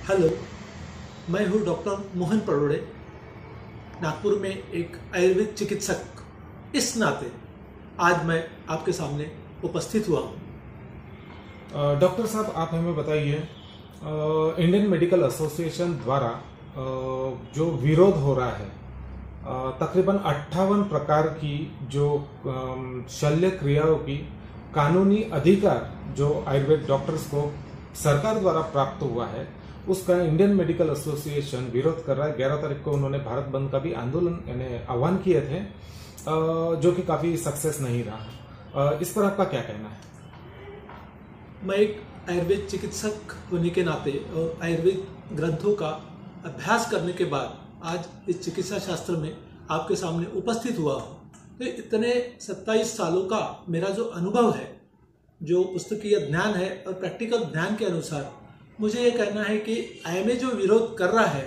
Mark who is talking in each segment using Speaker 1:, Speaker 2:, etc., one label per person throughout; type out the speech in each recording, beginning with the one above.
Speaker 1: Hello, मैं हूँ doctor Mohan परोड़े, Nagpur में एक आयुर्वेद चिकित्सक। इस नाते आज मैं आपके सामने उपस्थित हुआ हूँ।
Speaker 2: डॉक्टर साहब, आप हमें बताइए, इंडियन मेडिकल एसोसिएशन द्वारा जो विरोध हो रहा है, तकरीबन 58 प्रकार की जो शल्य क्रियाओं की कानूनी अधिकार जो आयुर्वेद डॉक्टर्स को सरकार द्वारा प्राप्त हुआ है, उसका इंडियन मेडिकल एसोसिएशन विरोध कर रहा है। 11 तारीख को उन्होंने भारत बंद का भी आंदोलन यानी आह्वान किए थे, जो कि काफी सक्सेस नहीं रहा। इस पर आपका क्या कहना है?
Speaker 1: मैं एक आयुर्वेद चिकित्सक होने के नाते और आयुर्वेद ग्रंथों का अभ्यास करने के बाद आज इस चिकित्सा शास्त्र में आपके सामने उपस्थित हुआ हूँ। तो इतने 27 सालों का मेरा जो अनुभव है, जो पुस्तकीय ज्ञान है और प्रैक्टिकल ज्ञान के अनुसार मुझे ये कहना है कि आईएमए जो विरोध कर रहा है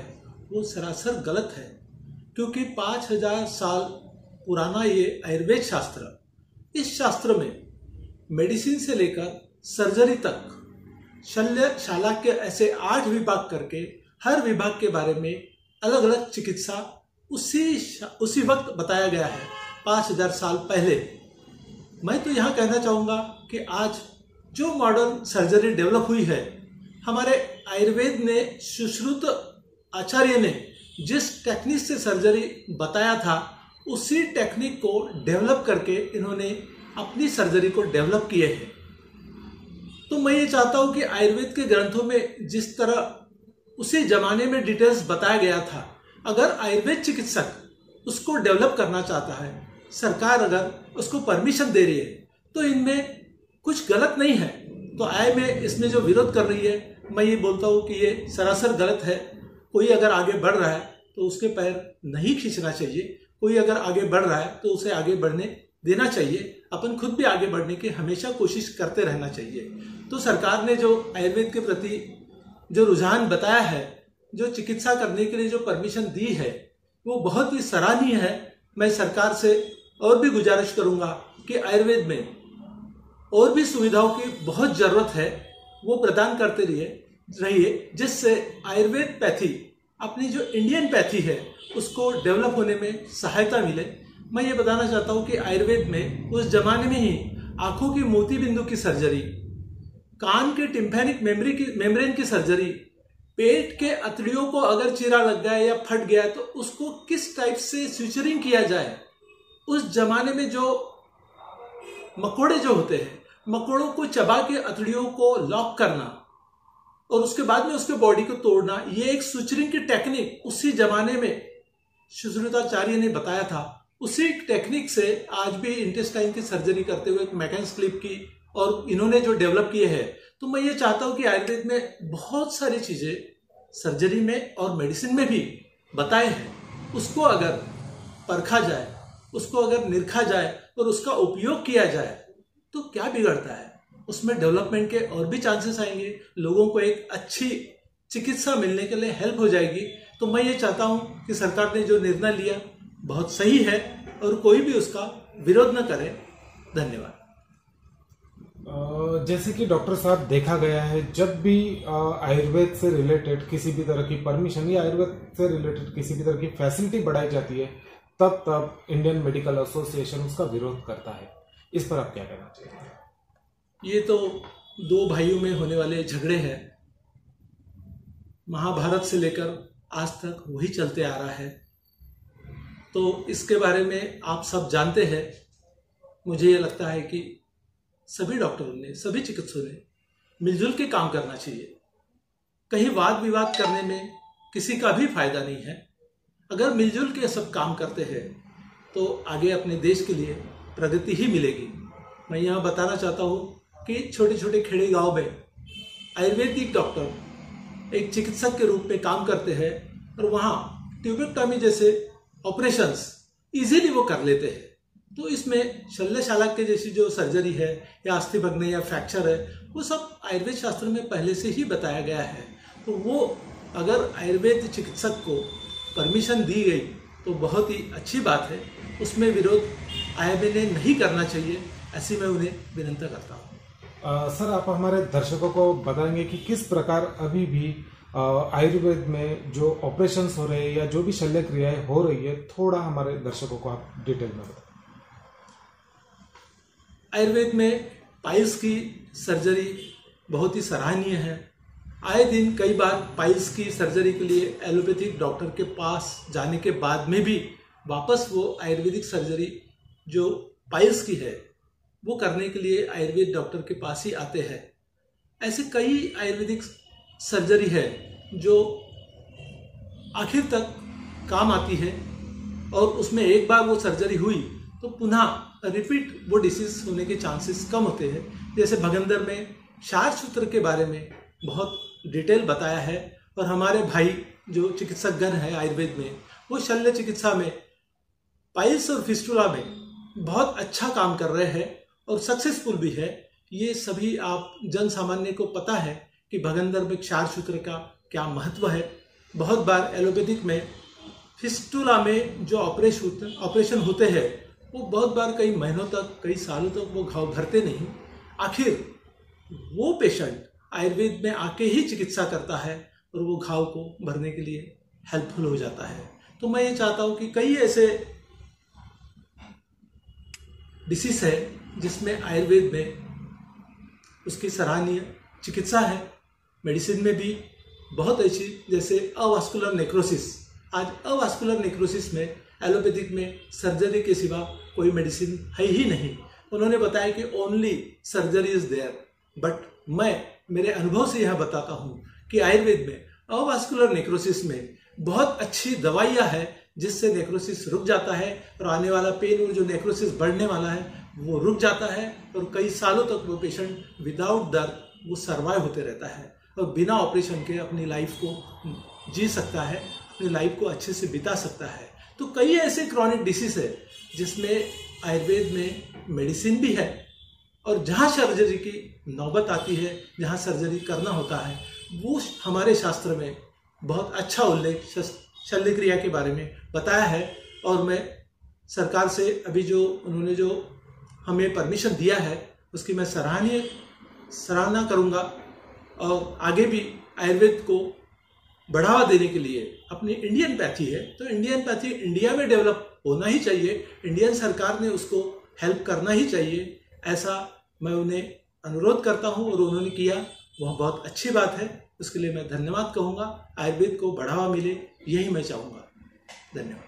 Speaker 1: वो सरासर गलत है। क्योंकि 5000 साल पुराना ये आयुर्वेद शास्त्र, इस शास्त्र में मेडिसिन से लेकर सर्जरी तक शल्यशाला के ऐसे 8 विभाग करके हर विभाग के बारे में अलग अलग चिकित्सा उसी वक्त बताया गया है, 5000 साल पहले। मैं तो यहाँ कहना चाहूँगा कि आज जो मॉडर्न सर्जरी डेवलप हुई है, हमारे आयुर्वेद ने सुश्रुत आचार्य ने जिस टेक्निक से सर्जरी बताया था, उसी टेक्निक को डेवलप करके इन्होंने अपनी सर्जरी को डेवलप किए हैं। तो मैं ये चाहता हूँ कि आयुर्वेद के ग्रंथों में जिस तरह उसी जमाने में डिटेल्स बताया गया था, अगर आयुर्वेद चिकित्सक उसको डेवलप करना चाहता है, सरकार अगर उसको परमिशन दे रही है, तो इनमें कुछ गलत नहीं है। तो आईएमए इसमें जो विरोध कर रही है, मैं ये बोलता हूँ कि ये सरासर गलत है। कोई अगर आगे बढ़ रहा है तो उसके पैर नहीं खींचना चाहिए, कोई अगर आगे बढ़ रहा है तो उसे आगे बढ़ने देना चाहिए। अपन खुद भी आगे बढ़ने की हमेशा कोशिश करते रहना चाहिए। तो सरकार ने जो आयुर्वेद के प्रति जो रुझान बताया है, जो चिकित्सा करने के लिए जो परमिशन दी है, वो बहुत ही सराहनीय है। मैं सरकार से और भी गुजारिश करूंगा कि आयुर्वेद में और भी सुविधाओं की बहुत जरूरत है, वो प्रदान करते रहिए, जिससे आयुर्वेद पैथी अपनी जो इंडियन पैथी है उसको डेवलप होने में सहायता मिले। मैं ये बताना चाहता हूँ कि आयुर्वेद में उस जमाने में ही आंखों की मोती बिंदु की सर्जरी, कान के टिम्पैनिक मेम्ब्रेन की सर्जरी, पेट के अतड़ियों को अगर चीरा लग गया या फट गया तो उसको किस टाइप से स्यूचरिंग किया जाए। उस जमाने में जो मकोड़े जो होते हैं, मकोड़ों को चबा के अतड़ियों को लॉक करना और उसके बाद में उसके बॉडी को तोड़ना, ये एक स्यूचरिंग की टेक्निक उसी जमाने में सुश्रुताचार्य ने बताया था। उसी टेक्निक से आज भी इंटेस्टाइन की सर्जरी करते हुए मैकेन्स क्लिप की और इन्होंने जो डेवलप किए हैं। तो मैं ये चाहता हूं कि आयुर्वेद में बहुत सारी चीजें सर्जरी में और मेडिसिन में भी बताए हैं, उसको अगर परखा जाए, उसको अगर निरखा जाए और उसका उपयोग किया जाए तो क्या बिगड़ता है। उसमें डेवलपमेंट के और भी चांसेस आएंगे, लोगों को एक अच्छी चिकित्सा मिलने के लिए हेल्प हो जाएगी। तो मैं ये चाहता हूं कि सरकार ने जो निर्णय लिया बहुत सही है और कोई भी उसका विरोध न करे। धन्यवाद।
Speaker 2: जैसे कि डॉक्टर साहब, देखा गया है जब भी आयुर्वेद से रिलेटेड किसी भी तरह की परमिशन या आयुर्वेद से रिलेटेड किसी भी तरह की फैसिलिटी बढ़ाई जाती है, तब इंडियन मेडिकल एसोसिएशन उसका विरोध करता है। इस पर आप क्या कहना चाहिए?
Speaker 1: ये तो दो भाइयों में होने वाले झगड़े हैं। महाभारत से लेकर आज तक वही चलते आ रहा है, तो इसके बारे में आप सब जानते हैं। मुझे ये लगता है कि सभी डॉक्टरों ने, सभी चिकित्सकों ने मिलजुल के काम करना चाहिए। कहीं वाद विवाद करने में किसी का भी फायदा नहीं है। अगर मिलजुल के सब काम करते हैं तो आगे अपने देश के लिए प्रगति ही मिलेगी। मैं यहाँ बताना चाहता हूँ कि छोटे छोटे खेड़े गांव में आयुर्वेदिक डॉक्टर एक चिकित्सक के रूप में काम करते हैं और वहाँ ट्यूबेक्टॉमी जैसे ऑपरेशंस इजीली वो कर लेते हैं। तो इसमें शल्यशाला के जैसी जो सर्जरी है या अस्थि भंगने या फ्रैक्चर है, वो सब आयुर्वेद शास्त्र में पहले से ही बताया गया है। तो वो अगर आयुर्वेद चिकित्सक को परमिशन दी गई तो बहुत ही अच्छी बात है। उसमें विरोध आईएमए ने नहीं करना चाहिए, ऐसी मैं उन्हें विनंती करता हूँ।
Speaker 2: सर, आप हमारे दर्शकों को बताएंगे कि किस प्रकार अभी भी आयुर्वेद में जो ऑपरेशंस हो रहे हैं या जो भी शल्य क्रियाएं हो रही है, थोड़ा हमारे दर्शकों को आप डिटेल में बताएं।
Speaker 1: आयुर्वेद में पाइल्स की सर्जरी बहुत ही सराहनीय है। आए दिन कई बार पाइल्स की सर्जरी के लिए एलोपैथिक डॉक्टर के पास जाने के बाद में भी वापस वो आयुर्वेदिक सर्जरी जो पाइल्स की है वो करने के लिए आयुर्वेद डॉक्टर के पास ही आते हैं। ऐसे कई आयुर्वेदिक सर्जरी है जो आखिर तक काम आती है और उसमें एक बार वो सर्जरी हुई तो पुनः रिपीट वो डिसीज होने के चांसेस कम होते हैं। जैसे भगंदर में क्षार सूत्र के बारे में बहुत डिटेल बताया है और हमारे भाई जो चिकित्सकगण है आयुर्वेद में वो शल्य चिकित्सा में पाइल्स और फिस्टुला में बहुत अच्छा काम कर रहे हैं और सक्सेसफुल भी है। ये सभी आप जन सामान्य को पता है कि भगंदर में क्षार सूत्र का क्या महत्व है। बहुत बार एलोपैथिक में फिस्टुला में जो ऑपरेशन होते हैं वो बहुत बार कई महीनों तक, कई सालों तक वो घाव भरते नहीं। आखिर वो पेशेंट आयुर्वेद में आके ही चिकित्सा करता है और वो घाव को भरने के लिए हेल्पफुल हो जाता है। तो मैं ये चाहता हूँ कि कई ऐसे डिसीज है जिसमें आयुर्वेद में उसकी सराहनीय चिकित्सा है। मेडिसिन में भी बहुत अच्छी, जैसे अवास्कुलर नेक्रोसिस। आज अवास्कुलर नेक्रोसिस में एलोपैथिक में सर्जरी के सिवा कोई मेडिसिन है ही नहीं। उन्होंने बताया कि only surgery is there, but मैं मेरे अनुभव से यह बताता हूँ कि आयुर्वेद में अवास्कुलर नेक्रोसिस में बहुत अच्छी दवाइयाँ है जिससे नेक्रोसिस रुक जाता है और आने वाला पेन और जो नेक्रोसिस बढ़ने वाला है वो रुक जाता है और कई सालों तक वो पेशेंट विदाउट दर्द वो सर्वाइव होते रहता है और बिना ऑपरेशन के अपनी लाइफ को जी सकता है, अपनी लाइफ को अच्छे से बिता सकता है। तो कई ऐसे क्रॉनिक डिसीज है जिसमें आयुर्वेद में मेडिसिन भी है और जहाँ सर्जरी की नौबत आती है, जहाँ सर्जरी करना होता है, वो हमारे शास्त्र में बहुत अच्छा उल्लेख शल्य क्रिया के बारे में बताया है। और मैं सरकार से अभी जो उन्होंने जो हमें परमिशन दिया है उसकी मैं सराहना करूँगा और आगे भी आयुर्वेद को बढ़ावा देने के लिए अपनी इंडियन पैथी है तो इंडियन पैथी इंडिया में डेवलप होना ही चाहिए। इंडियन सरकार ने उसको हेल्प करना ही चाहिए, ऐसा मैं उन्हें अनुरोध करता हूं और उन्होंने किया, वह बहुत अच्छी बात है। उसके लिए मैं धन्यवाद कहूँगा। आयुर्वेद को बढ़ावा मिले यही मैं चाहूँगा। धन्यवाद।